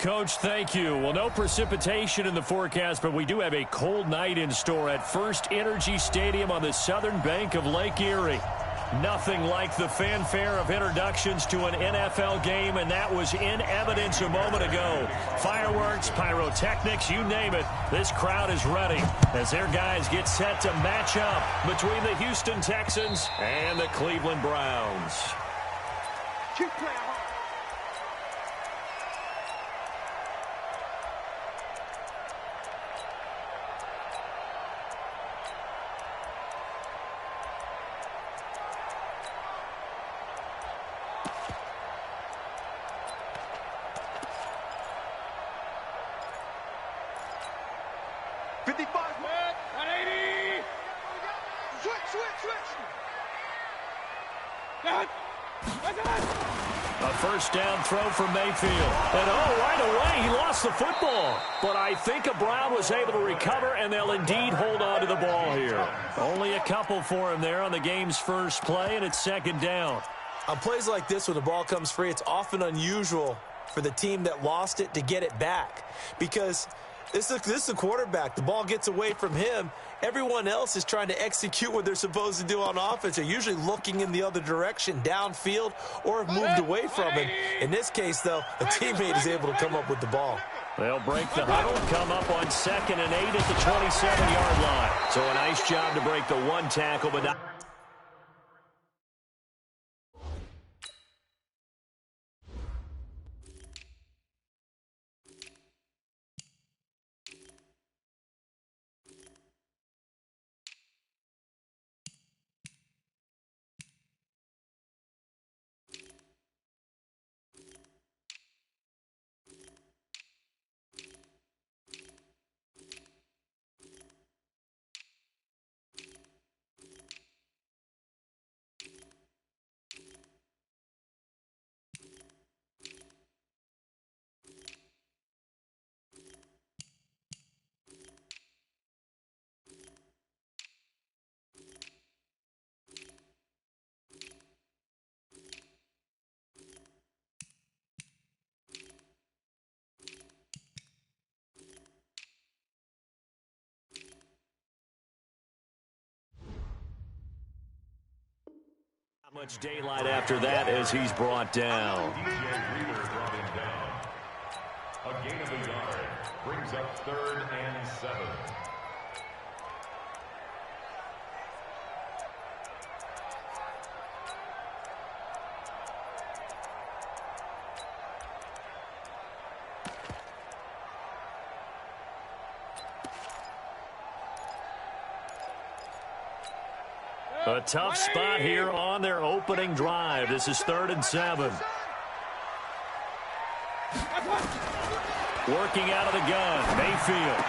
Coach, thank you. Well, no precipitation in the forecast, but we do have a cold night in store at First Energy Stadium on the southern bank of Lake Erie. Nothing like the fanfare of introductions to an NFL game, and that was in evidence a moment ago. Fireworks, pyrotechnics, you name it. This crowd is ready as their guys get set to match up between the Houston Texans and the Cleveland Browns. Keep playing. A first down throw from Mayfield. And right away, he lost the football. But I think a Brown was able to recover, and they'll indeed hold on to the ball here. Only a couple for him there on the game's first play, and it's second down. On plays like this, when the ball comes free, it's often unusual for the team that lost it to get it back. Because this is the quarterback. The ball gets away from him. Everyone else is trying to execute what they're supposed to do on offense. They're usually looking in the other direction, downfield, or have moved away from him. In this case, though, a teammate is able to come up with the ball. They'll break the huddle, come up on 2nd and 8 at the 27-yard line. So a nice job to break the one tackle, but not... Much daylight after that as he's brought down. A gain of a yard brings up 3rd and 7. A tough spot here on their opening drive. This is 3rd and 7. Working out of the gun, Mayfield.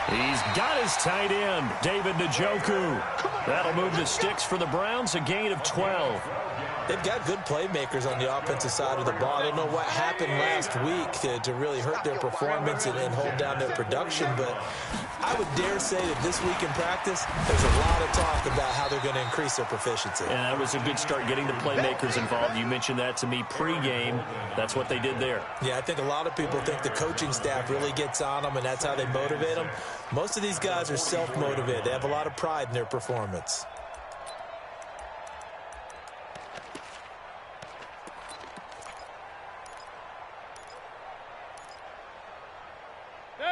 He's got his tight end, David Njoku. That'll move the sticks for the Browns, a gain of 12. They've got good playmakers on the offensive side of the ball. I don't know what happened last week to really hurt their performance and hold down their production, but I would dare say that this week in practice, there's a lot of talk about how they're going to increase their proficiency. And that was a good start getting the playmakers involved. You mentioned that to me pregame. That's what they did there. Yeah, I think a lot of people think the coaching staff really gets on them, and that's how they motivate them. Most of these guys are self-motivated. They have a lot of pride in their performance.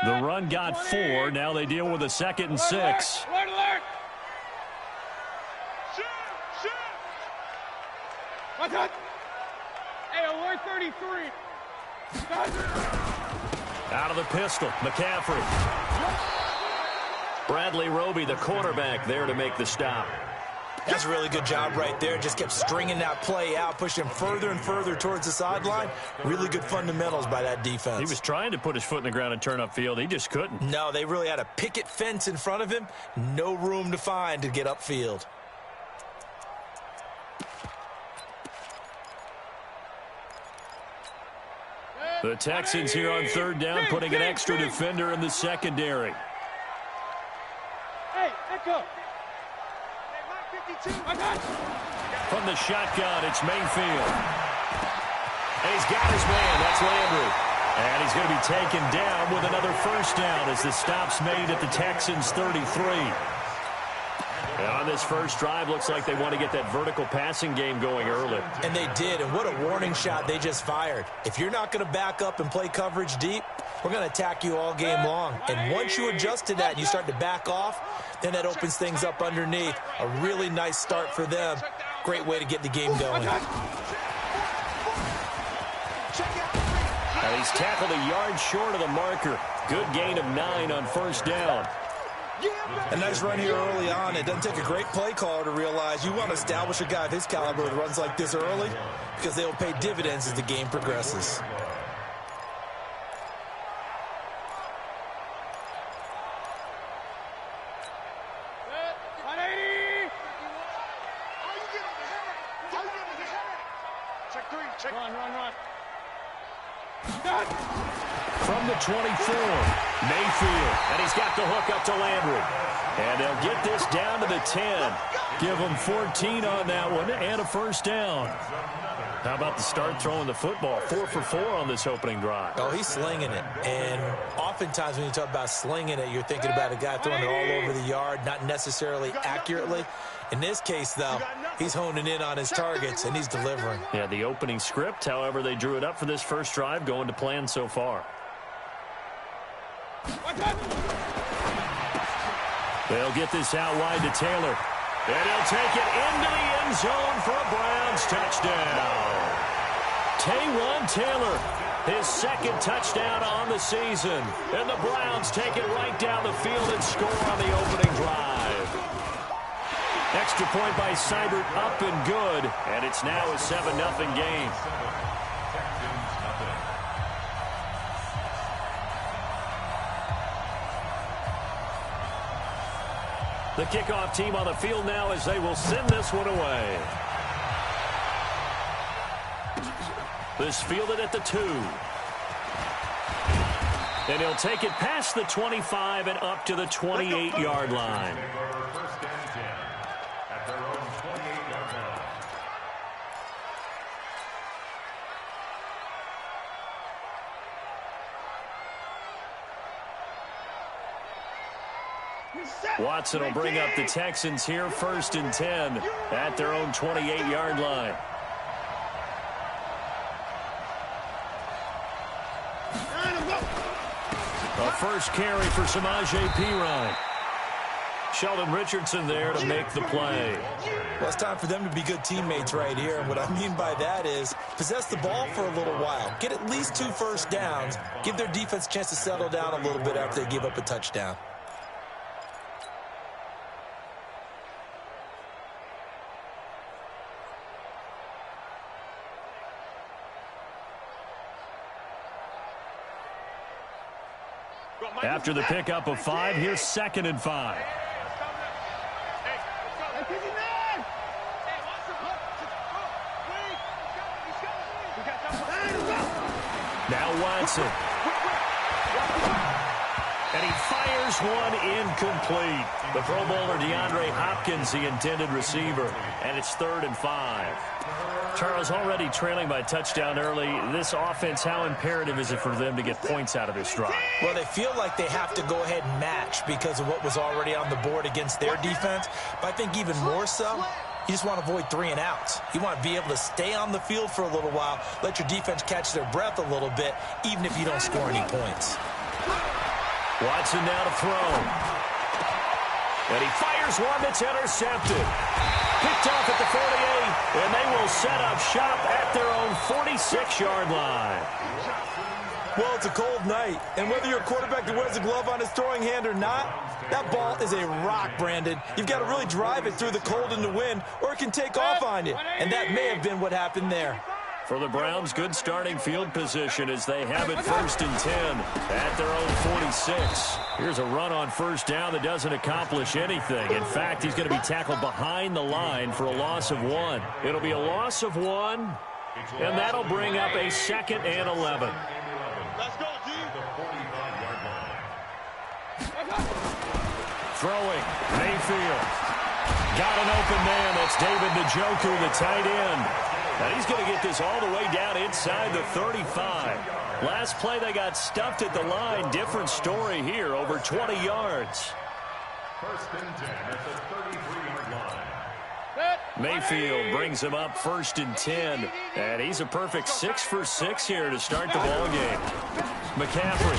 The run got 4. Now they deal with a 2nd and 6. Alert, alert. Shoot, shoot. What's that? Hey, alert 33. Out of the pistol, McCaffrey. Bradley Roby, the quarterback, there to make the stop. That's a really good job right there. Just kept stringing that play out, pushing further and further towards the sideline. Really good fundamentals by that defense. He was trying to put his foot in the ground and turn upfield. He just couldn't. No, they really had a picket fence in front of him. No room to find to get upfield. The Texans here on 3rd down, putting an extra defender in the secondary. Hey, echo. From the shotgun, it's Mayfield. And he's got his man. That's Landry. And he's going to be taken down with another first down as the stop's made at the Texans' 33. And on this first drive, looks like they want to get that vertical passing game going early. And they did, and what a warning shot they just fired. If you're not going to back up and play coverage deep, we're going to attack you all game long. And once you adjust to that and you start to back off, then that opens things up underneath. A really nice start for them. Great way to get the game going. And he's tackled a yard short of the marker. Good gain of 9 on first down. A nice run here early on. It doesn't take a great play caller to realize you want to establish a guy of his caliber with runs like this early because they will pay dividends as the game progresses. Run. From the 24, Mayfield, and he's got the hook up to Landry. And they'll get this down to the 10. Give them 14 on that one and a first down. How about the start throwing the football? 4 for 4 on this opening drive. Oh, he's slinging it. And oftentimes when you talk about slinging it, you're thinking about a guy throwing it all over the yard, not necessarily accurately. In this case, though, he's honing in on his targets, and he's delivering. Yeah, the opening script, however, they drew it up for this first drive, going to plan so far. They'll get this out wide to Taylor. And he'll take it into the end zone for a Browns touchdown. Taywan Taylor, his second touchdown on the season. And the Browns take it right down the field and score on the opening drive. Extra point by Seibert up and good. And it's now a 7-0 game. The kickoff team on the field now as they will send this one away. This fielded at the 2. And he'll take it past the 25 and up to the 28-yard line. Watson will bring up the Texans here, 1st and 10 at their own 28-yard line. A first carry for Samaje Perine. Sheldon Richardson there to make the play. Well, it's time for them to be good teammates right here. And what I mean by that is possess the ball for a little while. Get at least 2 first downs. Give their defense a chance to settle down a little bit after they give up a touchdown. After the pickup of 5, here's 2nd and 5. Now Watson. And he fires one incomplete. The Pro Bowler DeAndre Hopkins, the intended receiver. And it's 3rd and 5. Charles, already trailing by touchdown early. This offense, how imperative is it for them to get points out of this drive? Well, they feel like they have to go ahead and match because of what was already on the board against their defense. But I think even more so, you just want to avoid 3 and outs. You want to be able to stay on the field for a little while, let your defense catch their breath a little bit, even if you don't score any points. Watson now to throw. And he fires one that's intercepted. Picked off at the 48, and they will set up shop at their own 46-yard line. Well, it's a cold night, and whether you're a quarterback that wears a glove on his throwing hand or not, that ball is a rock, Brandon. You've got to really drive it through the cold and the wind, or it can take off on you, and that may have been what happened there. For the Browns, good starting field position as they have it 1st and 10 at their own 46. Here's a run on first down that doesn't accomplish anything. In fact, he's going to be tackled behind the line for a loss of 1. It'll be a loss of 1, and that'll bring up a 2nd and 11. Let's go, G. Throwing, Mayfield. Got an open man. That's David Njoku, the tight end. And he's going to get this all the way down inside the 35. Last play, they got stuffed at the line. Different story here, over 20 yards. First and 10 at the 33-yard line. Mayfield brings him up 1st and 10. And he's a perfect 6 for 6 here to start the ball game. McCaffrey.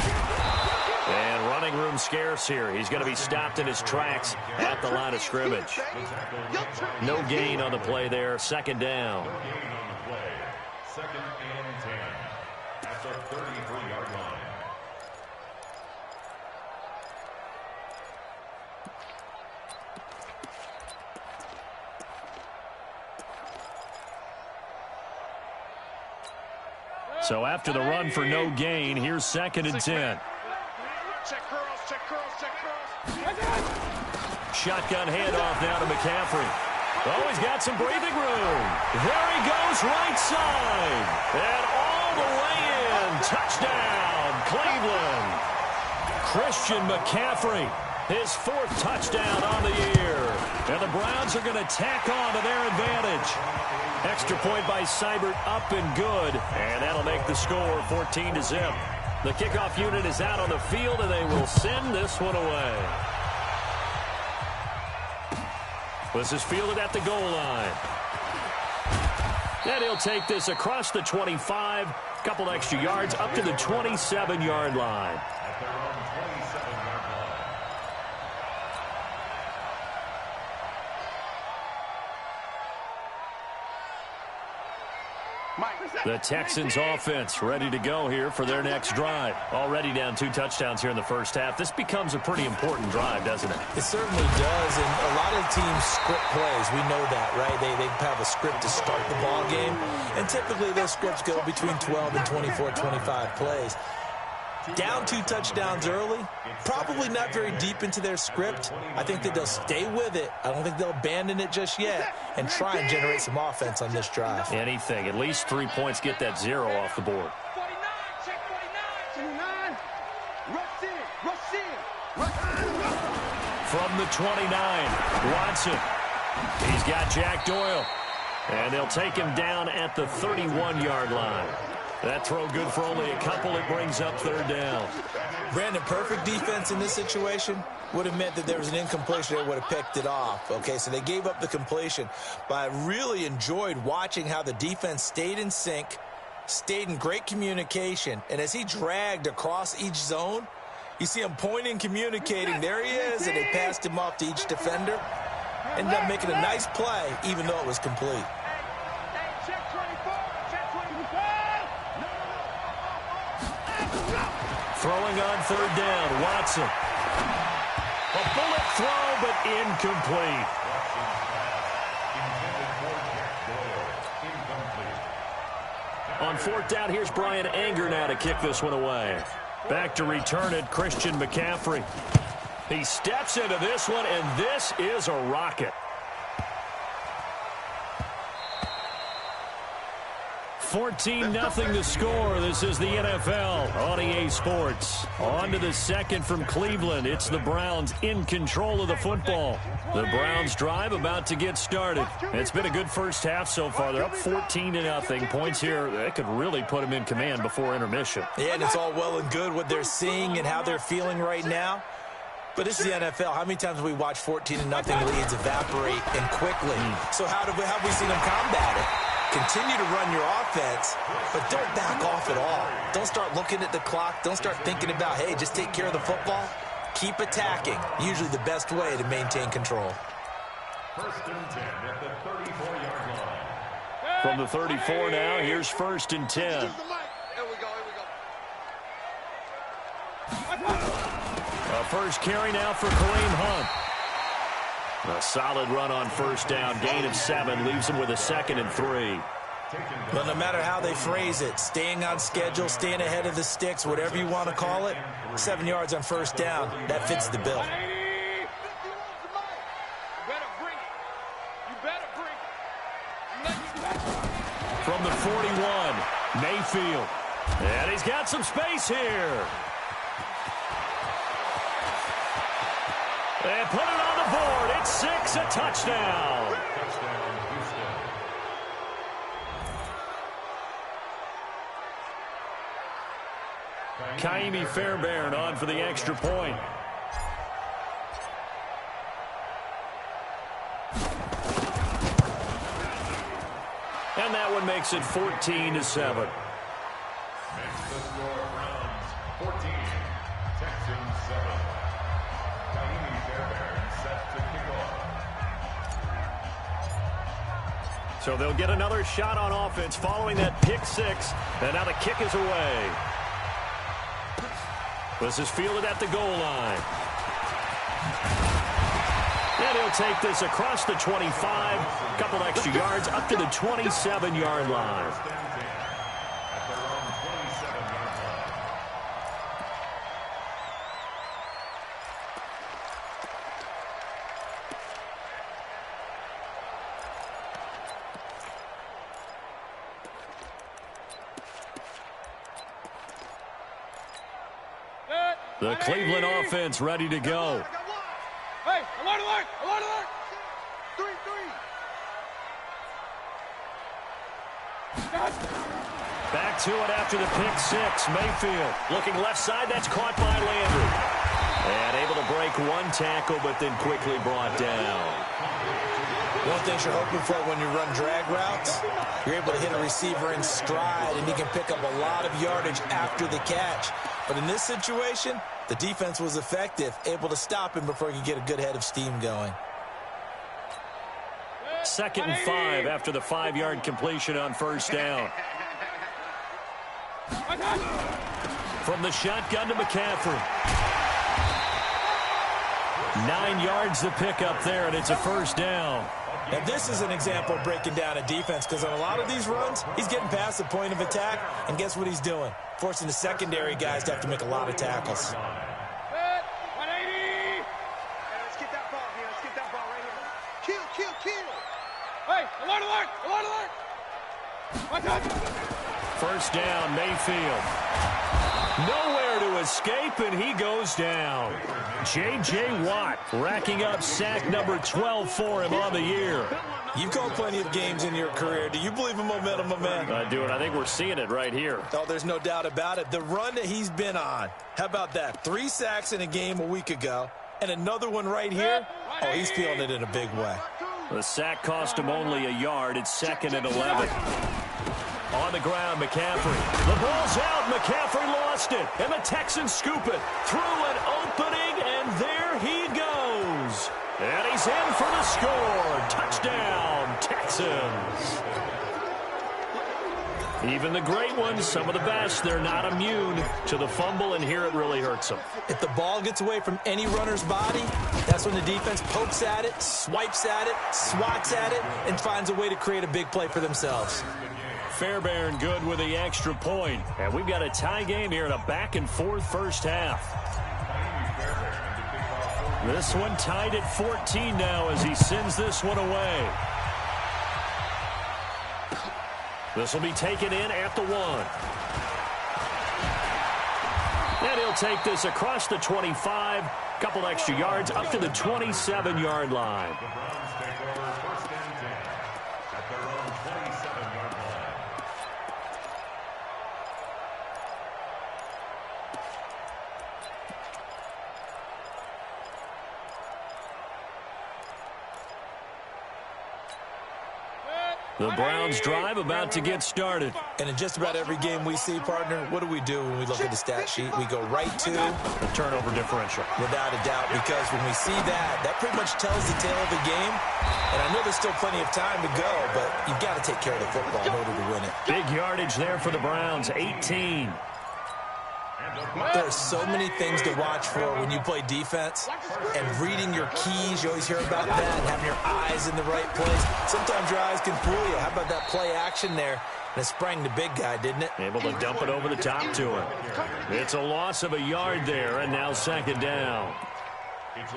And running room scarce here. He's going to be stopped in his tracks at the line of scrimmage. No gain on the play there. 2nd down. No gain on the play. 2nd and 10 at the 33-yard line. So after the run for no gain, here's 2nd and 10. Check curls, check curls, check curls. Shotgun handoff now to McCaffrey. Oh, he's got some breathing room. There he goes, right side. And all the way in. Touchdown, Cleveland. Christian McCaffrey, his 4th touchdown on the year. And the Browns are going to tack on to their advantage. Extra point by Seibert, up and good. And that'll make the score 14-0. The kickoff unit is out on the field, and they will send this one away. This is fielded at the goal line. And he'll take this across the 25. Couple extra yards up to the 27-yard line. At their own 27-yard line. The Texans offense ready to go here for their next drive. Already down 2 touchdowns here in the first half. This becomes a pretty important drive, doesn't it? It certainly does, and a lot of teams script plays. We know that, right? They have a script to start the ball game, and typically those scripts go between 12 and 24, 25 plays. Down 2 touchdowns early, probably not very deep into their script. I think that they'll stay with it. I don't think they'll abandon it just yet and try and generate some offense on this drive. Anything. At least 3 points, get that 0 off the board. 49, check 49. 29. Rush in, rush in. From the 29, Watson. He's got Jack Doyle. And they'll take him down at the 31-yard line. That throw good for only a couple. It brings up 3rd down. Brandon, perfect defense in this situation would have meant that there was an incompletion. They would have picked it off. Okay, so they gave up the completion. But I really enjoyed watching how the defense stayed in sync, stayed in great communication. And as he dragged across each zone, you see him pointing, communicating. There he is, and they passed him off to each defender. Ended up making a nice play, even though it was complete. Throwing on 3rd down, Watson. A bullet throw, but incomplete. On 4th down, here's Brian Anger now to kick this one away. Back to return it, Christian McCaffrey. He steps into this one, and this is a rocket. 14-0 the score. This is the NFL on EA Sports. On to the 2nd from Cleveland. It's the Browns in control of the football. The Browns drive about to get started. It's been a good first half so far. They're up 14-0. Points here, that could really put them in command before intermission. Yeah, and it's all well and good what they're seeing and how they're feeling right now. But this is the NFL. How many times have we watched 14-0 leads evaporate and quickly? So how have we seen them combat it? Continue to run your offense, but don't back off at all. Don't start looking at the clock. Don't start thinking about, hey, just take care of the football. Keep attacking. Usually the best way to maintain control. 1st and 10 at the 34-yard line. From the 34 now, here's 1st and 10. Here we go, A first carry now for Kareem Hunt. A solid run on 1st down. Gain of 7 leaves him with a 2nd and 3. But no matter how they phrase it, staying on schedule, staying ahead of the sticks, whatever you want to call it, 7 yards on 1st down, that fits the bill. From the 41, Mayfield. And he's got some space here. And put it on the board. It's 6, a touchdown. Kaimi Fairbairn on for the extra point. And that one makes it 14-7. Makes the score Browns 14, Texans 7. Kaimi Fairbairn set to kick off. So they'll get another shot on offense following that pick six. And now the kick is away. This is fielded at the goal line. And he'll take this across the 25. A couple extra yards up to the 27-yard line. The Cleveland offense ready to go. Hey, alert, alert, alert, alert. 3-3. Back to it after the pick six. Mayfield looking left side. That's caught by Landry. And able to break one tackle, but then quickly brought down. One thing you're hoping for when you run drag routes, you're able to hit a receiver in stride, and he can pick up a lot of yardage after the catch. But in this situation, the defense was effective, able to stop him before he could get a good head of steam going. 2nd and 5 after the 5-yard completion on first down. From the shotgun to McCaffrey. 9 yards the pickup there, and it's a first down. Now, this is an example of breaking down a defense, because on a lot of these runs, he's getting past the point of attack, and guess what he's doing? Forcing the secondary guys to have to make a lot of tackles. 180. Let's get that ball here. Let's get that ball right here. Kill, kill, kill. Hey, alert, alert, alert, alert. First down, Mayfield. Nowhere to escape, and he goes down. J.J. Watt racking up sack number 12 for him on the year. You've called plenty of games in your career. Do you believe in momentum, my man? I do, and I think we're seeing it right here. Oh, there's no doubt about it. The run that he's been on, how about that? 3 sacks in a game a week ago, and another one right here. Oh, he's feeling it in a big way. The sack cost him only a yard. It's 2nd and 11. On the ground, McCaffrey. The ball's out. McCaffrey lost it. And the Texans scoop it through an opening, and there he goes. And he's in for the score. Touchdown, Texans. Even the great ones, some of the best, they're not immune to the fumble, and here it really hurts them. If the ball gets away from any runner's body, that's when the defense pokes at it, swipes at it, swats at it, and finds a way to create a big play for themselves. Fairbairn good with the extra point. And we've got a tie game here in a back-and-forth first half. This one tied at 14 now as he sends this one away. This will be taken in at the 1. And he'll take this across the 25. Couple extra yards up to the 27-yard line. The Browns drive about to get started. And in just about every game we see, partner, what do we do when we look at the stat sheet? We go right to the turnover differential. Without a doubt, because when we see that, that pretty much tells the tale of the game. And I know there's still plenty of time to go, but you've got to take care of the football in order to win it. Big yardage there for the Browns, 18. There are so many things to watch for when you play defense, and reading your keys, you always hear about that, and having your eyes in the right place. Sometimes your eyes can fool you. How about that play action there? And it sprang the big guy, didn't it? Able to dump it over the top to him. It's a loss of a yard there, and now 2nd down.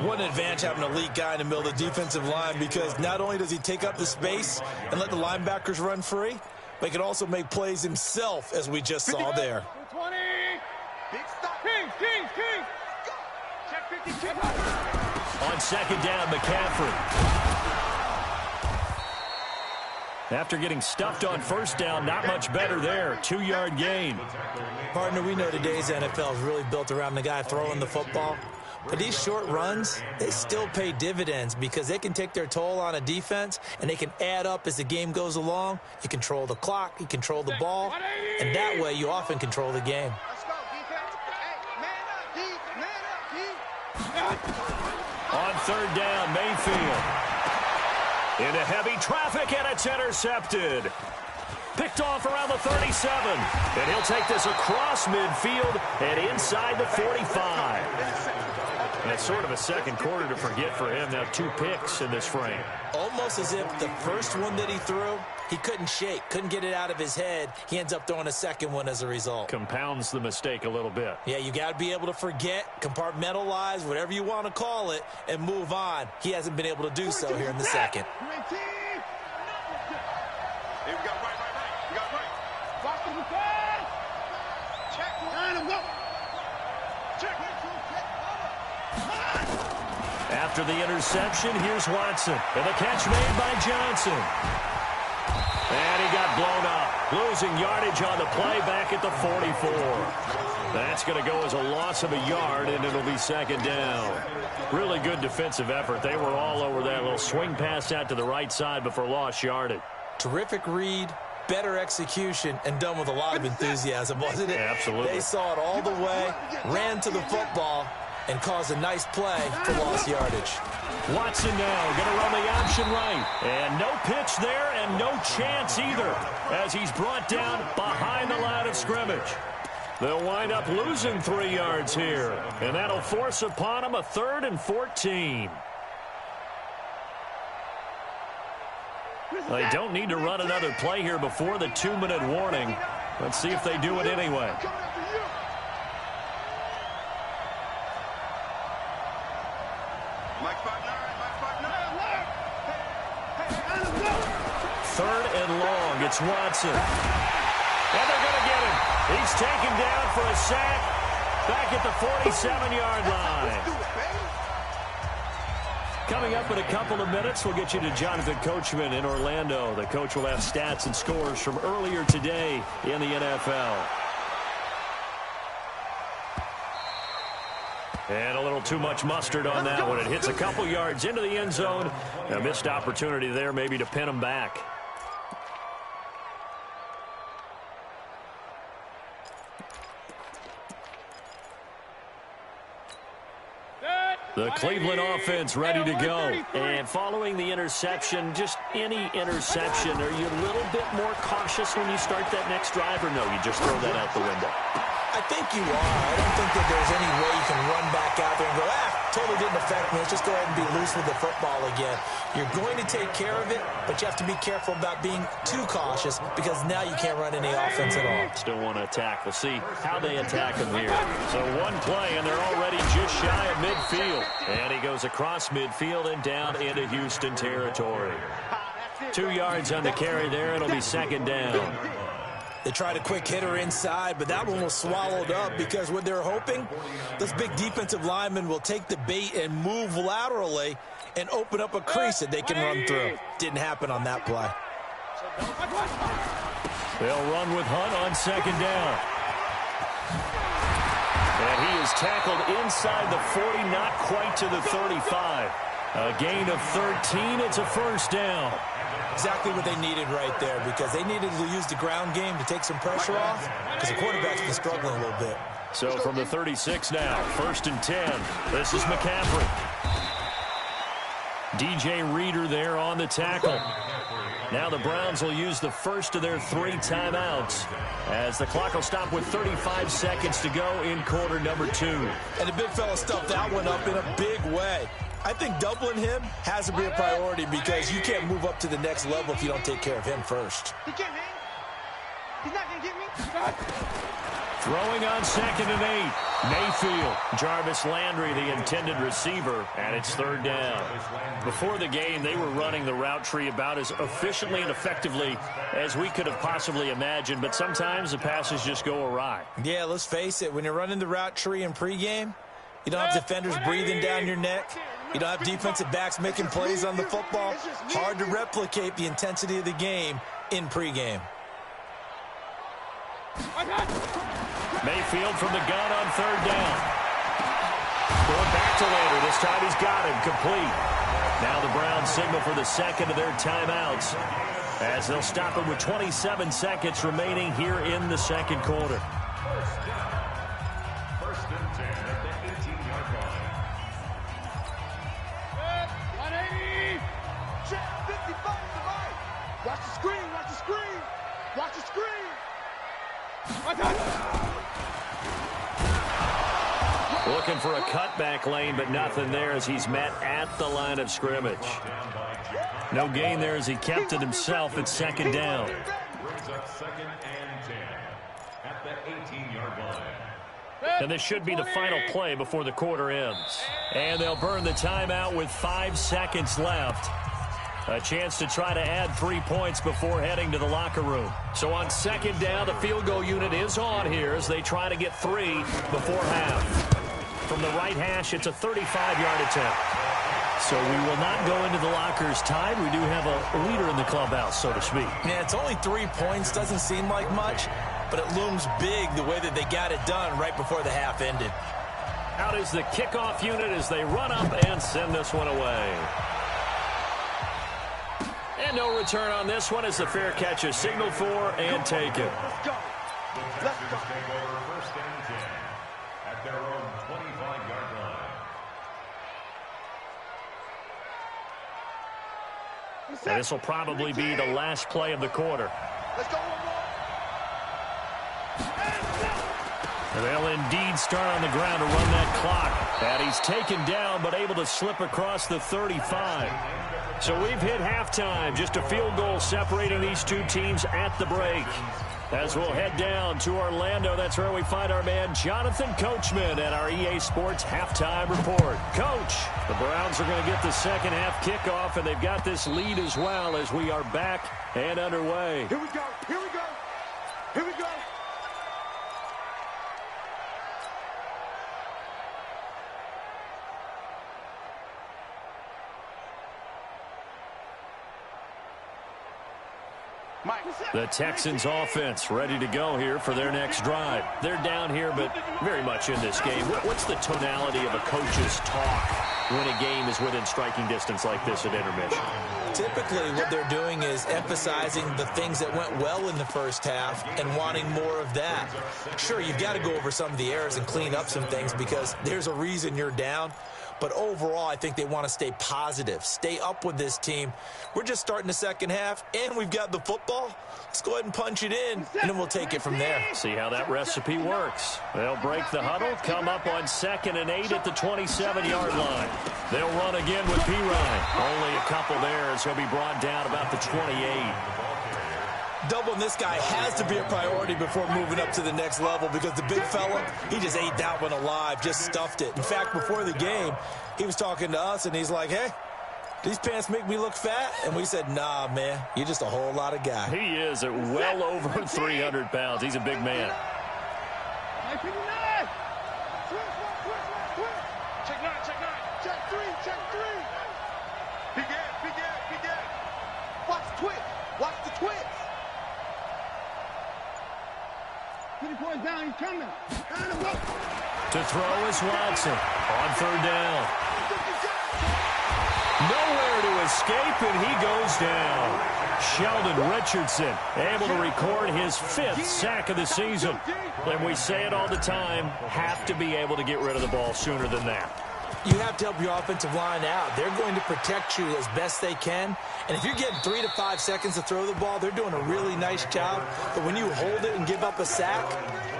What an advantage having an elite guy in the middle of the defensive line, because not only does he take up the space and let the linebackers run free, but he can also make plays himself, as we just saw there. 20. Big stop. King. Check 50, check. On 2nd down, McCaffrey. After getting stuffed on first down, not much better there. 2-yard gain. Partner, we know today's NFL is really built around the guy throwing the football. But these short runs, they still pay dividends because they can take their toll on a defense, and they can add up as the game goes along. You control the clock, you control the ball, and that way you often control the game. Let's go, defense. Hey, man up, D. On third down, Mayfield. Into heavy traffic, and it's intercepted. Picked off around the 37. And he'll take this across midfield and inside the 45. And it's sort of a second quarter to forget for him. Now 2 picks in this frame. Almost as if the first one that he threw, he couldn't shake, couldn't get it out of his head. He ends up throwing a second one as a result. Compounds the mistake a little bit. Yeah, you got to be able to forget, compartmentalize, whatever you want to call it, and move on. He hasn't been able to do so here in the second. Hey, we got right. We got right. Watch the defense. Check. Line him, go. Check. After the interception, here's Watson. And the catch made by Johnson. And he got blown up. Losing yardage on the play back at the 44. That's going to go as a loss of a yard, and it'll be second down. Really good defensive effort. They were all over that little swing pass out to the right side before lost yardage. Terrific read, better execution, and done with a lot of enthusiasm, wasn't it? Yeah, absolutely. They saw it all the way, ran to the football, and caused a nice play for lost yardage. Watson now going to run the option right. And no pitch there and no chance either as he's brought down behind the line of scrimmage. They'll wind up losing 3 yards here. And that'll force upon them a 3rd and 14. They don't need to run another play here before the 2-minute warning. Let's see if they do it anyway. Third and long. It's Watson. And they're going to get him. He's taken down for a sack back at the 47-yard line. Coming up in a couple of minutes, we'll get you to Jonathan Coachman in Orlando. The coach will have stats and scores from earlier today in the NFL. And a little too much mustard on that one. It hits a couple yards into the end zone. A missed opportunity there maybe to pin him back. The Cleveland offense ready to go. And following the interception, just any interception, are you a little bit more cautious when you start that next drive, or no, you just throw that out the window? I think you are. I don't think that there's any way you can run back out there and go, totally didn't affect me. Let's just go ahead and be loose with the football again. You're going to take care of it, but you have to be careful about being too cautious because now you can't run any offense at all. Still want to attack. We'll see how they attack him here. So one play, and they're already just shy of midfield. And he goes across midfield and down into Houston territory. 2 yards on the carry there. It'll be second down. They tried a quick hitter inside, but that one was swallowed up because what they're hoping, this big defensive lineman will take the bait and move laterally and open up a crease that they can run through. Didn't happen on that play. They'll run with Hunt on second down. And he is tackled inside the 40, not quite to the 35. A gain of 13. It's a first down. Exactly what they needed right there because they needed to use the ground game to take some pressure off because the quarterback's been struggling a little bit. So from the 36 now, 1st and 10. This is McCaffrey. DJ Reader there on the tackle. Now the Browns will use the first of their 3 timeouts as the clock will stop with 35 seconds to go in quarter number 2. And the big fella stuffed that one up in a big way. I think doubling him has to be a priority because you can't move up to the next level if you don't take care of him first. He can't hang. He's not going to get me. Throwing on 2nd and 8. Mayfield. Jarvis Landry, the intended receiver, and it's 3rd down. Before the game, they were running the route tree about as efficiently and effectively as we could have possibly imagined, but sometimes the passes just go awry. Yeah, let's face it. When you're running the route tree in pregame, you don't have defenders breathing down your neck. You don't have defensive backs making plays on the football. Hard to replicate the intensity of the game in pregame. Mayfield from the gun on third down. Going back to later. This time he's got him complete. Now the Browns signal for the second of their timeouts as they'll stop him with 27 seconds remaining here in the second quarter. First and 10 at the 18-yard line. 180. Check 55 to the right. Watch the screen. Watch the screen. Watch the screen. Looking for a cutback lane, but nothing there as he's met at the line of scrimmage. No gain there as he kept it himself at second down. Brings up second and 10 at the 18-yard line. And this should be the final play before the quarter ends. And they'll burn the timeout with 5 seconds left. A chance to try to add 3 points before heading to the locker room. So on second down, the field goal unit is on here as they try to get 3 before half. From the right hash, it's a 35-yard attempt. So we will not go into the lockers tied. We do have a leader in the clubhouse, so to speak. Yeah, it's only 3 points. Doesn't seem like much, but it looms big the way that they got it done right before the half ended. Out is the kickoff unit as they run up and send this one away. And no return on this one as the fair catch is signaled for and taken. Let's go. Let's go. Take over first and 10 at their own 25-yard line. And this will probably be the last play of the quarter. Let's go one more. And they'll indeed start on the ground to run that clock. And he's taken down but able to slip across the 35. So we've hit halftime. Just a field goal separating these two teams at the break. As we'll head down to Orlando, that's where we find our man Jonathan Coachman at our EA Sports Halftime Report. Coach, the Browns are going to get the second half kickoff, and they've got this lead as well as we are back and underway. Here we go. Here we go. Here we go. The Texans offense ready to go here for their next drive. They're down here, but very much in this game. What's the tonality of a coach's talk when a game is within striking distance like this at intermission? Typically, what they're doing is emphasizing the things that went well in the first half and wanting more of that. Sure, you've got to go over some of the errors and clean up some things because there's a reason you're down. But overall, I think they want to stay positive, stay up with this team. We're just starting the second half, and we've got the football. Let's go ahead and punch it in, and then we'll take it from there. See how that recipe works. They'll break the huddle, come up on 2nd and 8 at the 27-yard line. They'll run again with P-Ryan. Only a couple there as he'll be brought down about the 28. Doubling this guy has to be a priority before moving up to the next level because the big fella, he just ate that one alive, just stuffed it. In fact, before the game, he was talking to us, and he's like, hey, these pants make me look fat? And we said, nah, man, you're just a whole lot of guy. He is at well over 300 pounds. He's a big man. Check 9, check 9. Check 3, check 3. Big Ed, big Ed, big Ed. Watch the twitch. Watch the twitch. Get it going down, he's coming. To throw is Watson on third down. Nowhere to escape, and he goes down. Sheldon Richardson able to record his 5th sack of the season. And we say it all the time, have to be able to get rid of the ball sooner than that. You have to help your offensive line out. They're going to protect you as best they can. And if you're getting 3 to 5 seconds to throw the ball, they're doing a really nice job. But when you hold it and give up a sack,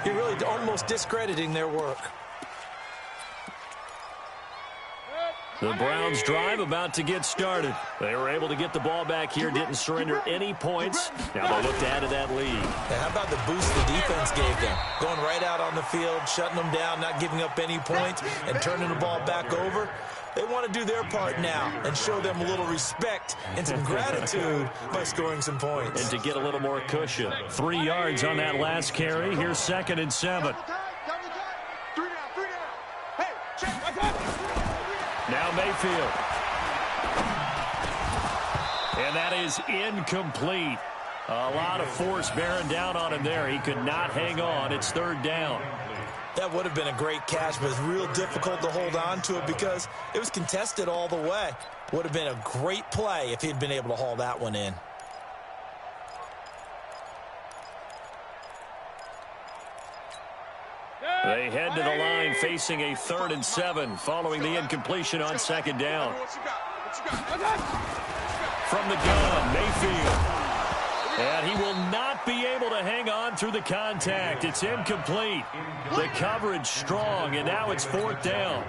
you're really almost discrediting their work. The Browns drive about to get started. They were able to get the ball back here, didn't surrender any points. Now they look to add to that lead. And how about the boost the defense gave them? Going right out on the field, shutting them down, not giving up any points, and turning the ball back over. They want to do their part now and show them a little respect and some gratitude by scoring some points. And to get a little more cushion. 3 yards on that last carry. Here's 2nd and 7. Double time. 3 down, 3 down. Hey, check. Now Mayfield. And that is incomplete. A lot of force bearing down on him there. He could not hang on. It's third down. That would have been a great catch, but it's real difficult to hold on to it because it was contested all the way. Would have been a great play if he'd been able to haul that one in. They head to the line facing a 3rd and 7 following the incompletion on second down. From the gun, Mayfield. And he will not be able to hang on through the contact. It's incomplete. The coverage strong, and now it's 4th down.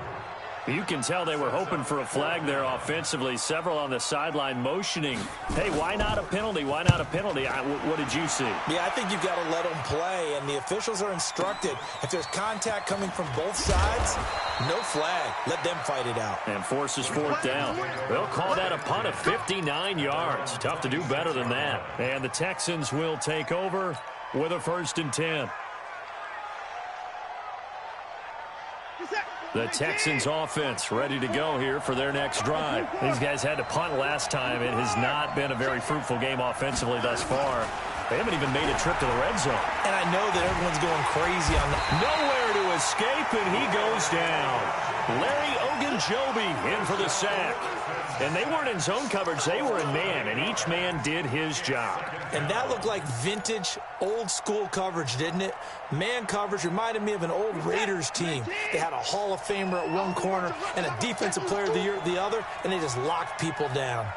You can tell they were hoping for a flag there offensively. Several on the sideline motioning. Hey, why not a penalty? Why not a penalty? What did you see? Yeah, I think you've got to let them play, and the officials are instructed. If there's contact coming from both sides, no flag. Let them fight it out. And forces 4th down. They'll call that a punt of 59 yards. Tough to do better than that. And the Texans will take over with a 1st and 10. The Texans offense ready to go here for their next drive. These guys had to punt last time. It has not been a very fruitful game offensively thus far. They haven't even made a trip to the red zone. And I know that everyone's going crazy on that. Nowhere to escape, and he goes down. Larry Ogunjobi in for the sack. And they weren't in zone coverage. They were in man, and each man did his job. And that looked like vintage, old-school coverage, didn't it? Man coverage reminded me of an old Raiders team. They had a Hall of Famer at one corner and a Defensive Player of the Year at the other, and they just locked people down.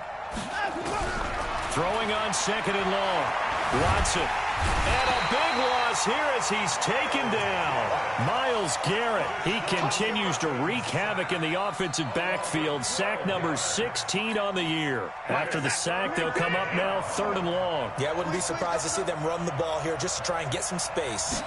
Throwing on 2nd and long. Watson. And a big loss here as he's taken down. Myles Garrett. He continues to wreak havoc in the offensive backfield. Sack number 16 on the year. After the sack, they'll come up now 3rd and long. Yeah, I wouldn't be surprised to see them run the ball here just to try and get some space.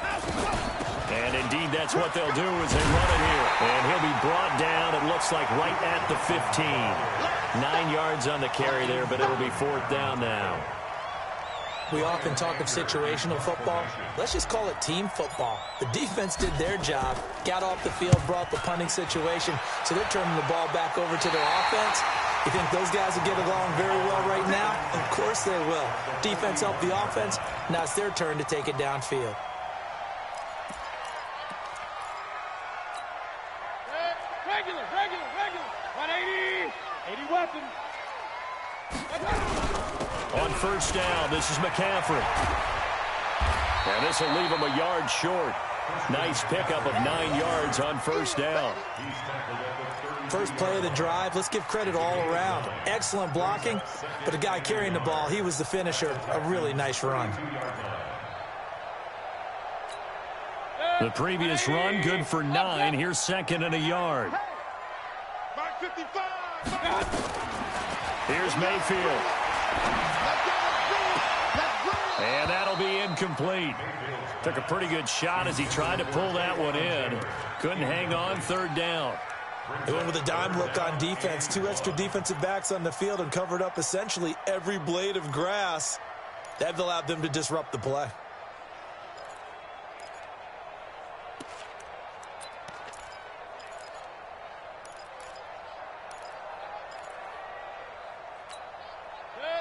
And indeed, that's what they'll do as they run it here. And he'll be brought down, it looks like, right at the 15. 9 yards on the carry there, but it'll be 4th down now. We often talk of situational football. Let's just call it team football. The defense did their job, got off the field, brought the punting situation, so they're turning the ball back over to their offense. You think those guys will get along very well right now? Of course they will. Defense helped the offense. Now it's their turn to take it downfield. Regular. 180. 80 weapons. On 1st down, this is McCaffrey. And this will leave him a yard short. Nice pickup of 9 yards on 1st down. First play of the drive, let's give credit all around. Excellent blocking, but the guy carrying the ball, he was the finisher. A really nice run. The previous run, good for 9. Here's 2nd and a yard. Mark 55. Here's Mayfield. And that'll be incomplete. Took a pretty good shot as he tried to pull that one in. Couldn't hang on, 3rd down. They went with a dime look on defense. 2 extra defensive backs on the field and covered up essentially every blade of grass. That allowed them to disrupt the play.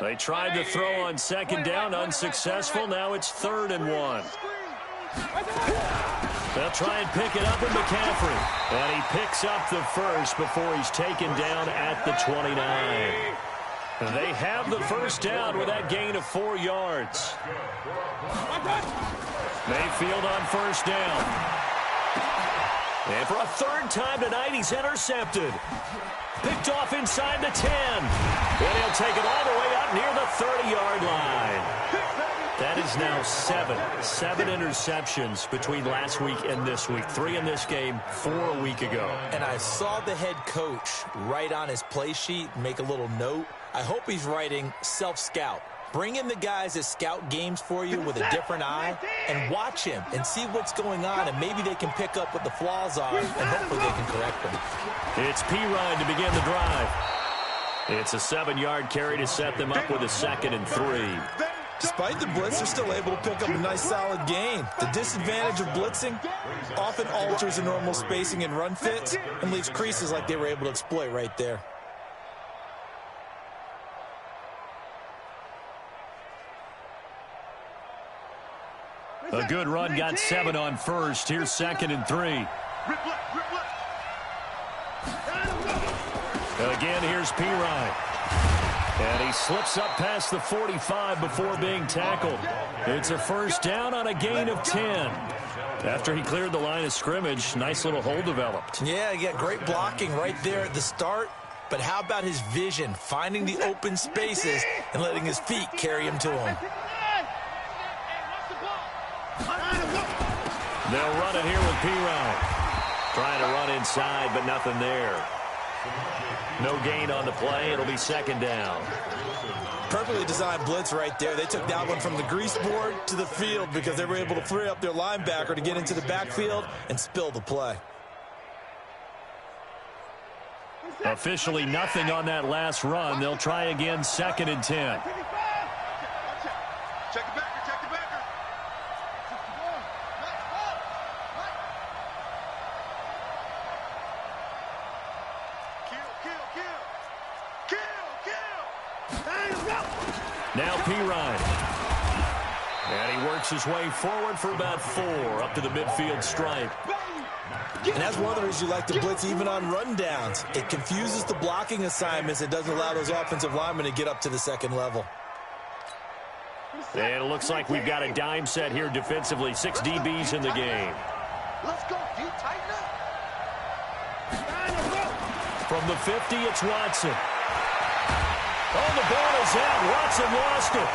They tried to throw on 2nd down, unsuccessful. Now it's 3rd and 1. They'll try and pick it up with McCaffrey. And he picks up the first before he's taken down at the 29. They have the 1st down with that gain of 4 yards. Mayfield on 1st down. And for a 3rd time tonight, he's intercepted. Picked off inside the 10. And he'll take it all the way up near the 30-yard line. That is now 7 interceptions between last week and this week. 3 in this game, 4 a week ago. And I saw the head coach write on his play sheet, make a little note. I hope he's writing self-scout. Bring in the guys that scout games for you with a different eye and watch him and see what's going on, and maybe they can pick up what the flaws are, and hopefully they can correct them. It's P-Ryan to begin the drive. It's a 7-yard carry to set them up with a 2nd and 3. Despite the blitz, they're still able to pick up a nice solid gain. The disadvantage of blitzing often alters the normal spacing and run fits and leaves creases like they were able to exploit right there. A good run, got 7 on first. Here's 2nd and 3. Again, here's Pirine. And he slips up past the 45 before being tackled. It's a first down on a gain of 10. After he cleared the line of scrimmage, nice little hole developed. Yeah, great blocking right there at the start. But how about his vision, finding the open spaces and letting his feet carry him to him? They'll run it here with Pirine. Trying to run inside, but nothing there. No gain on the play. It'll be 2nd down. Perfectly designed blitz right there. They took that one from the grease board to the field because they were able to free up their linebacker to get into the backfield and spill the play. Officially nothing on that last run. They'll try again, 2nd and 10. Check the backer, check the backer. Now Pirine. And he works his way forward for about 4 up to the midfield stripe. And that's one of the reasons you like to blitz even on rundowns. It confuses the blocking assignments. It doesn't allow those offensive linemen to get up to the 2nd level. And it looks like we've got a dime set here defensively. 6 DBs in the game. Let's go, dude. Tighten up. From the 50, it's Watson. Oh, the ball is out. Watson lost it.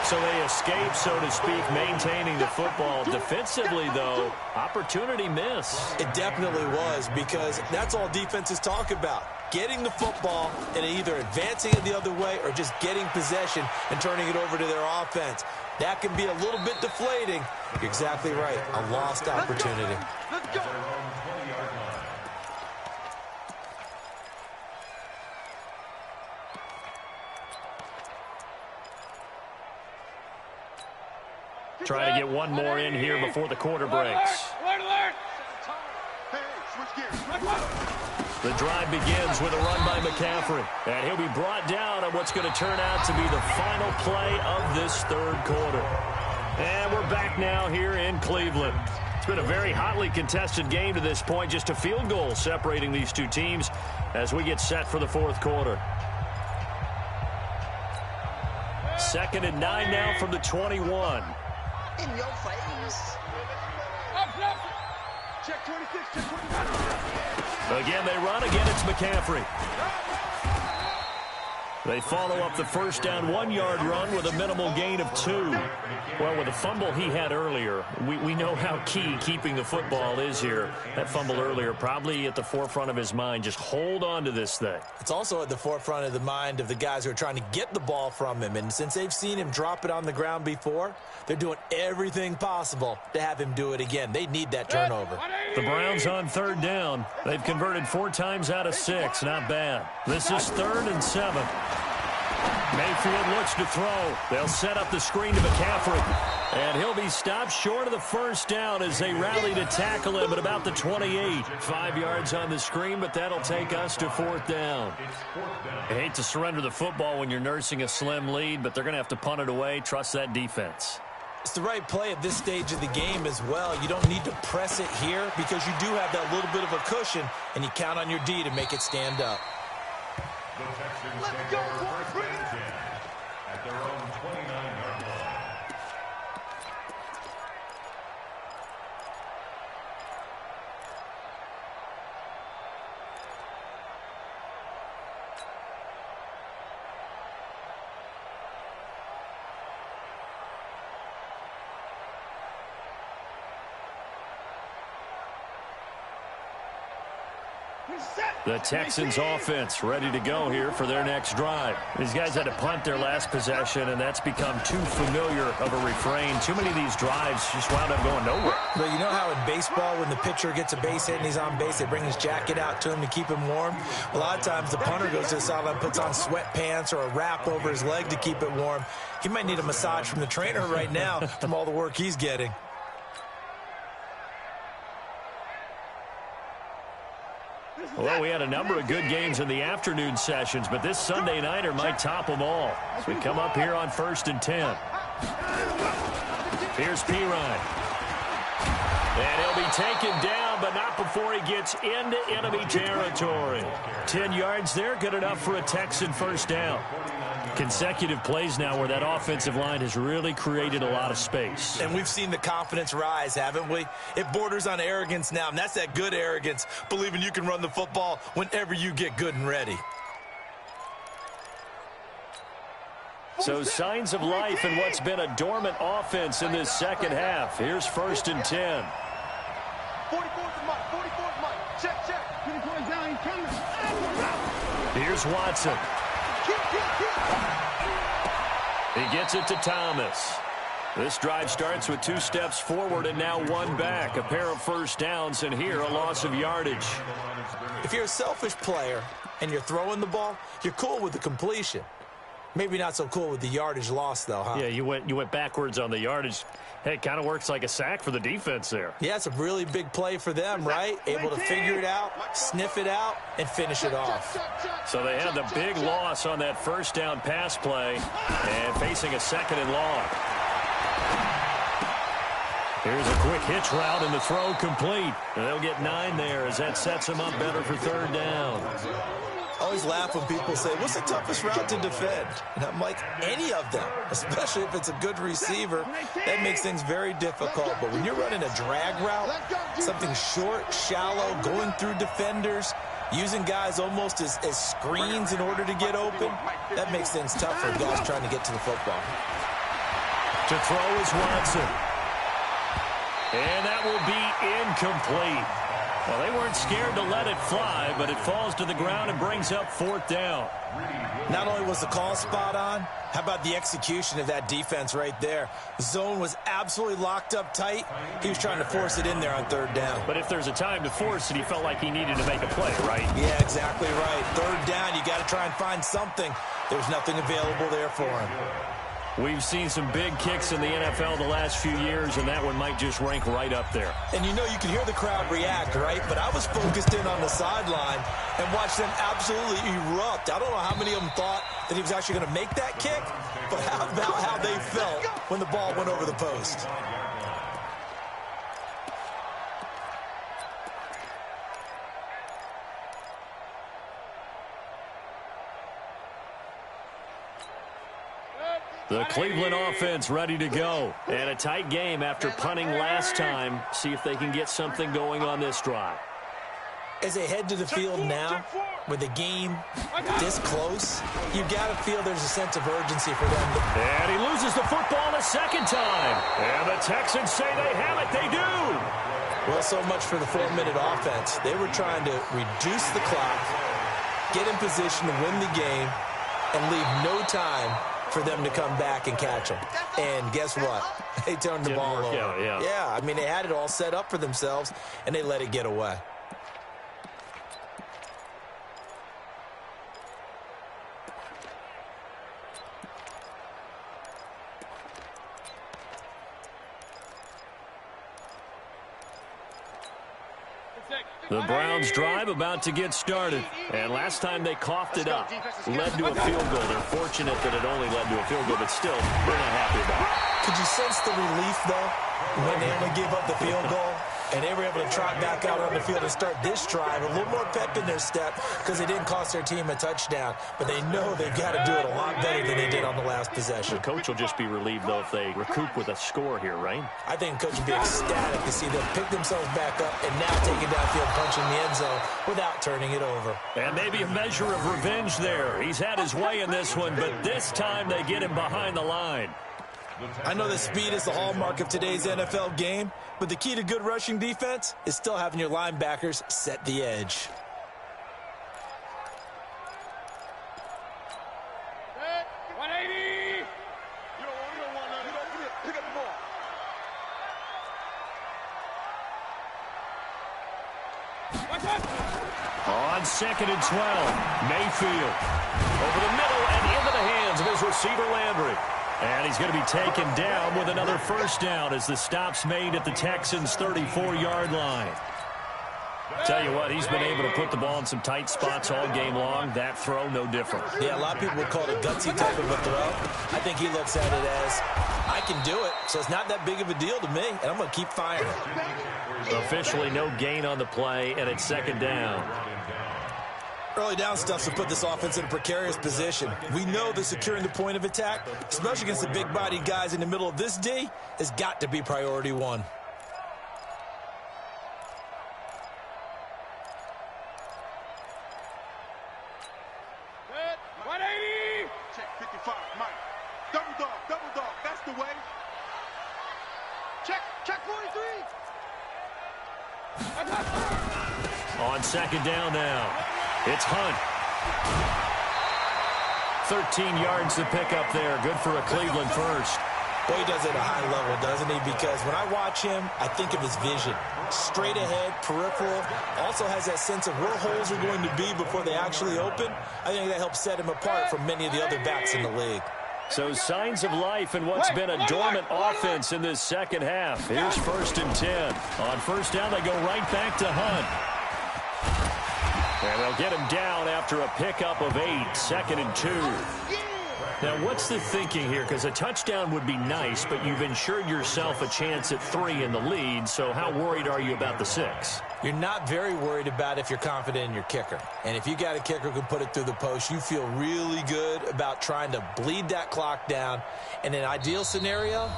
So they escape, so to speak, maintaining the football. Defensively, though, opportunity miss. It definitely was, because that's all defenses talk about. Getting the football and either advancing it the other way or just getting possession and turning it over to their offense. That can be a little bit deflating. You're exactly right. A lost opportunity. Let's go. Trying to get one more in here before the quarter breaks. The drive begins with a run by McCaffrey. And he'll be brought down on what's going to turn out to be the final play of this 3rd quarter. And we're back now here in Cleveland. It's been a very hotly contested game to this point. Just a field goal separating these two teams as we get set for the 4th quarter. 2nd and 9 now from the 21. In your face. Check 26, check 25. Again, they run. Again, it's McCaffrey. They follow up the first down 1-yard run with a minimal gain of 2. Well, with the fumble he had earlier, we know how key keeping the football is here. That fumble earlier probably at the forefront of his mind. Just hold on to this thing. It's also at the forefront of the mind of the guys who are trying to get the ball from him. And since they've seen him drop it on the ground before, they're doing everything possible to have him do it again. They need that turnover. The Browns on 3rd down. They've converted 4 times out of 6. Not bad. This is 3rd and 7. Mayfield looks to throw. They'll set up the screen to McCaffrey. And he'll be stopped short of the first down as they rally to tackle him at about the 28. 5 yards on the screen, but that'll take us to 4th down. I hate to surrender the football when you're nursing a slim lead, but they're going to have to punt it away. Trust that defense. It's the right play at this stage of the game as well. You don't need to press it here because you do have that little bit of a cushion, and you count on your D to make it stand up. The Texans take over 1st and 10 at their own 29-yard line. The Texans offense ready to go here for their next drive. These guys had to punt their last possession, and that's become too familiar of a refrain. Too many of these drives just wound up going nowhere. But you know how in baseball, when the pitcher gets a base hit and he's on base, they bring his jacket out to him to keep him warm? A lot of times the punter goes to the sideline, puts on sweatpants or a wrap over his leg to keep it warm. He might need a massage from the trainer right now from all the work he's getting. Well, we had a number of good games in the afternoon sessions, but this Sunday nighter might top them all. As we come up here on 1st and 10. Here's Pirine. And he'll be taken down, but not before he gets into enemy territory. 10 yards there, good enough for a Texan first down. Consecutive plays now where that offensive line has really created a lot of space. And we've seen the confidence rise, haven't we? It borders on arrogance now, and that's that good arrogance, believing you can run the football whenever you get good and ready. So signs of life in what's been a dormant offense in this second half. Here's 1st and 10. 44's Mike. 44's Mike. Check, check. 24's down. Coming. Here's Watson. He gets it to Thomas. This drive starts with 2 steps forward and now 1 back. A pair of first downs, and here a loss of yardage. If you're a selfish player and you're throwing the ball, you're cool with the completion. Maybe not so cool with the yardage loss, though, huh? Yeah, you went backwards on the yardage. Hey, it kind of works like a sack for the defense there. Yeah, it's a really big play for them, right? Able to figure it out, sniff it out, and finish it off. So they had the big loss on that first down pass play and facing a 2nd and long. Here's a quick hitch route and the throw complete. And they'll get 9 there as that sets them up better for 3rd down. I always laugh when people say, what's the toughest route to defend? And I'm like, any of them, especially if it's a good receiver. That makes things very difficult. But when you're running a drag route, something short, shallow, going through defenders, using guys almost as screens in order to get open, that makes things tough for guys trying to get to the football. To throw is Watson. And that will be incomplete. Well, they weren't scared to let it fly, but it falls to the ground and brings up 4th down. Not only was the call spot on, how about the execution of that defense right there? The zone was absolutely locked up tight. He was trying to force it in there on 3rd down. But if there's a time to force it, he felt like he needed to make a play, right? Yeah, exactly right. 3rd down, you got to try and find something. There's nothing available there for him. We've seen some big kicks in the NFL the last few years, and that one might just rank right up there. And you know you can hear the crowd react, right? But I was focused in on the sideline and watched them absolutely erupt. I don't know how many of them thought that he was actually going to make that kick, but how about how they felt when the ball went over the post? The Cleveland offense ready to go. And a tight game after punting last time. See if they can get something going on this drive. As they head to the field now, with the game this close, you got to feel there's a sense of urgency for them. And he loses the football a 2nd time. And the Texans say they have it. They do. Well, so much for the 4-minute offense. They were trying to reduce the clock, get in position to win the game, and leave no time for them to come back and catch them. And guess what? They turned the ball over. Yeah, I mean, they had it all set up for themselves, and they let it get away. The Browns drive about to get started. And last time they coughed it up, led to a field goal. They're fortunate that it only led to a field goal, but still, they're not happy about it. Could you sense the relief, though, when they only gave up the field goal? And they were able to trot back out on the field and start this drive. A little more pep in their step because they didn't cost their team a touchdown. But they know they've got to do it a lot better than they did on the last possession. The coach will just be relieved, though, if they recoup with a score here, right? I think the coach will be ecstatic to see them pick themselves back up and now take it downfield, punching the end zone without turning it over. And maybe a measure of revenge there. He's had his way in this one, but this time they get him behind the line. I know that speed is the hallmark of today's NFL game, but the key to good rushing defense is still having your linebackers set the edge. on 2nd and 12. Mayfield over the middle and into the hands of his receiver Landry. And he's going to be taken down with another first down as the stop's made at the Texans' 34-yard line. Tell you what, he's been able to put the ball in some tight spots all game long. That throw, no different. Yeah, a lot of people would call it a gutsy type of a throw. I think he looks at it as, I can do it, so it's not that big of a deal to me, and I'm going to keep firing. Officially no gain on the play, and it's 2nd down. Early down stuff to put this offense in a precarious position. We know that securing the point of attack, especially against the big-bodied guys in the middle of this D, has got to be priority one. On 2nd down now, it's Hunt. 13 yards to pick up there. Good for a Cleveland first. Boy, he does it at a high level, doesn't he? Because when I watch him, I think of his vision. Straight ahead, peripheral. Also has that sense of where holes are going to be before they actually open. I think that helps set him apart from many of the other backs in the league. So signs of life in what's been a dormant offense in this second half. Here's 1st and 10. On first down, they go right back to Hunt. And they'll get him down after a pickup of 8, 2nd and 2. Now, what's the thinking here? Because a touchdown would be nice, but you've ensured yourself a chance at 3 in the lead, so how worried are you about the 6? You're not very worried about if you're confident in your kicker. And if you got a kicker who can put it through the post, you feel really good about trying to bleed that clock down. In an ideal scenario,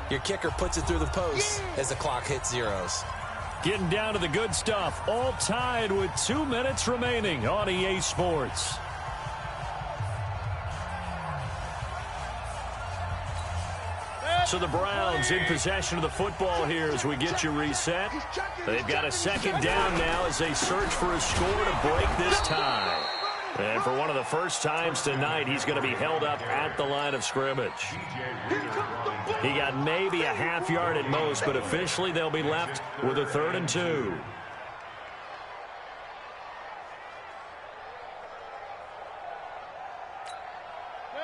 your kicker puts it through the post as the clock hits zeros. Getting down to the good stuff, all tied with 2 minutes remaining on EA Sports. So the Browns in possession of the football here as we get you reset. They've got a 2nd down now as they search for a score to break this tie. And for one of the first times tonight, he's going to be held up at the line of scrimmage. He got maybe a half yard at most, but officially they'll be left with a 3rd and 2.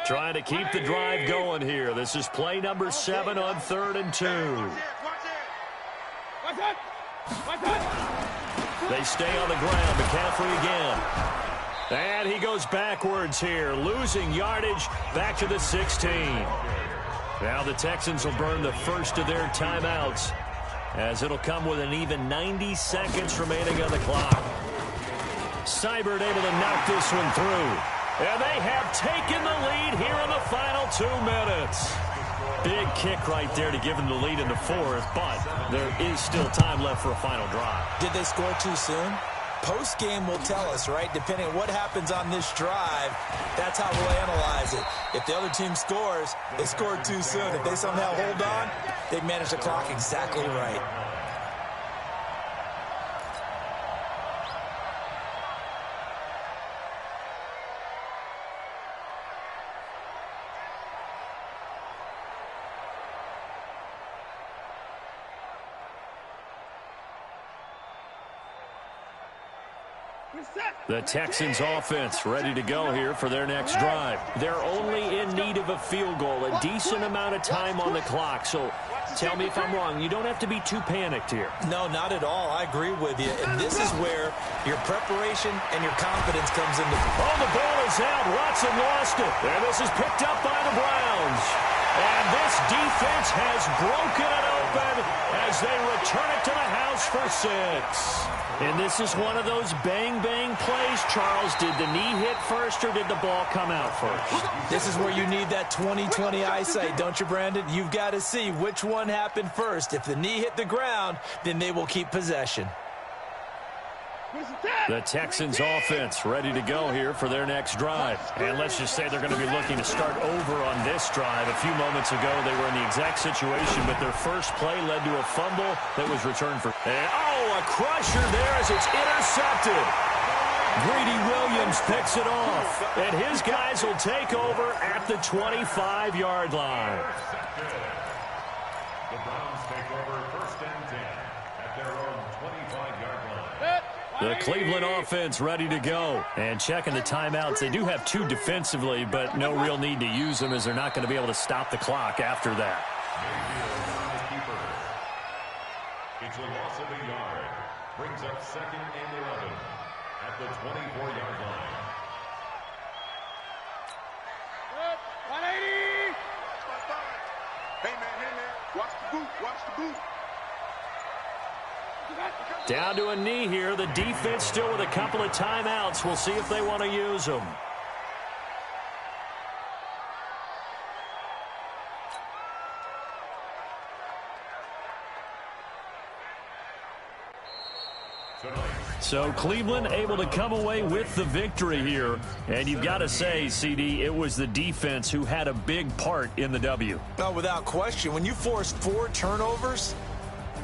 Trying to keep the drive going here. This is play number 7 on 3rd and 2. They stay on the ground. McCaffrey again. And he goes backwards here, losing yardage back to the 16. Now the Texans will burn the first of their timeouts as it'll come with an even 90 seconds remaining on the clock. Seibert able to knock this one through. And they have taken the lead here in the final 2 minutes. Big kick right there to give them the lead in the 4th, but there is still time left for a final drive. Did they score too soon? Post-game will tell us, right? Depending on what happens on this drive, that's how we'll analyze it. If the other team scores, they scored too soon. If they somehow hold on, they manage the clock exactly right. The Texans offense ready to go here for their next drive. They're only in need of a field goal, a decent amount of time on the clock. So tell me if I'm wrong. You don't have to be too panicked here. No, not at all. I agree with you. And this is where your preparation and your confidence comes into play. Oh, the ball is out. Watson lost it. And this is picked up by the Browns. And this defense has broken it open as they return it to the house for 6. And this is one of those bang-bang plays, Charles. Did the knee hit first or did the ball come out first? This is where you need that 20/20 eyesight, don't you, Brandon? You've got to see which one happened first. If the knee hit the ground, then they will keep possession. The Texans offense ready to go here for their next drive. And let's just say they're going to be looking to start over on this drive. A few moments ago, they were in the exact situation, but their first play led to a fumble that was returned for. And, a crusher there as it's intercepted. Greedy Williams picks it off. And his guys will take over at the 25-yard line. The Browns take over 1st and 10 at their own 25-yard line. The Cleveland offense ready to go. And checking the timeouts. They do have 2 defensively, but no real need to use them as they're not going to be able to stop the clock after that. It's a loss of a yard. Brings up 2nd and 11 at the 24-yard line. 180! Hey, man, watch the boot, watch the boot. Down to a knee here. The defense still with a couple of timeouts. We'll see if they want to use them. So Cleveland able to come away with the victory here. And you've got to say, CD, it was the defense who had a big part in the W. No, without question. When you force 4 turnovers,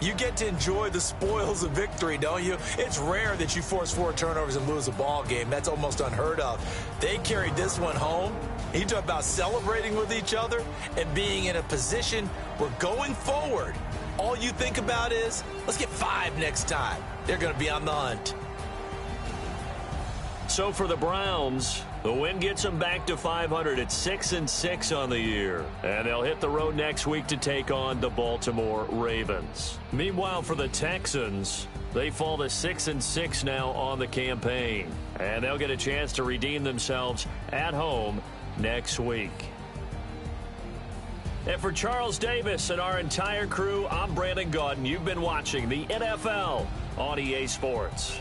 you get to enjoy the spoils of victory, don't you? It's rare that you force 4 turnovers and lose a ball game. That's almost unheard of. They carried this one home. You talk about celebrating with each other and being in a position where going forward, all you think about is, let's get 5 next time. They're going to be on the hunt. So for the Browns, the win gets them back to 500 at 6-6 on the year. And they'll hit the road next week to take on the Baltimore Ravens. Meanwhile, for the Texans, they fall to 6-6 now on the campaign. And they'll get a chance to redeem themselves at home next week. And for Charles Davis and our entire crew, I'm Brandon Gaudin. You've been watching the NFL on EA Sports.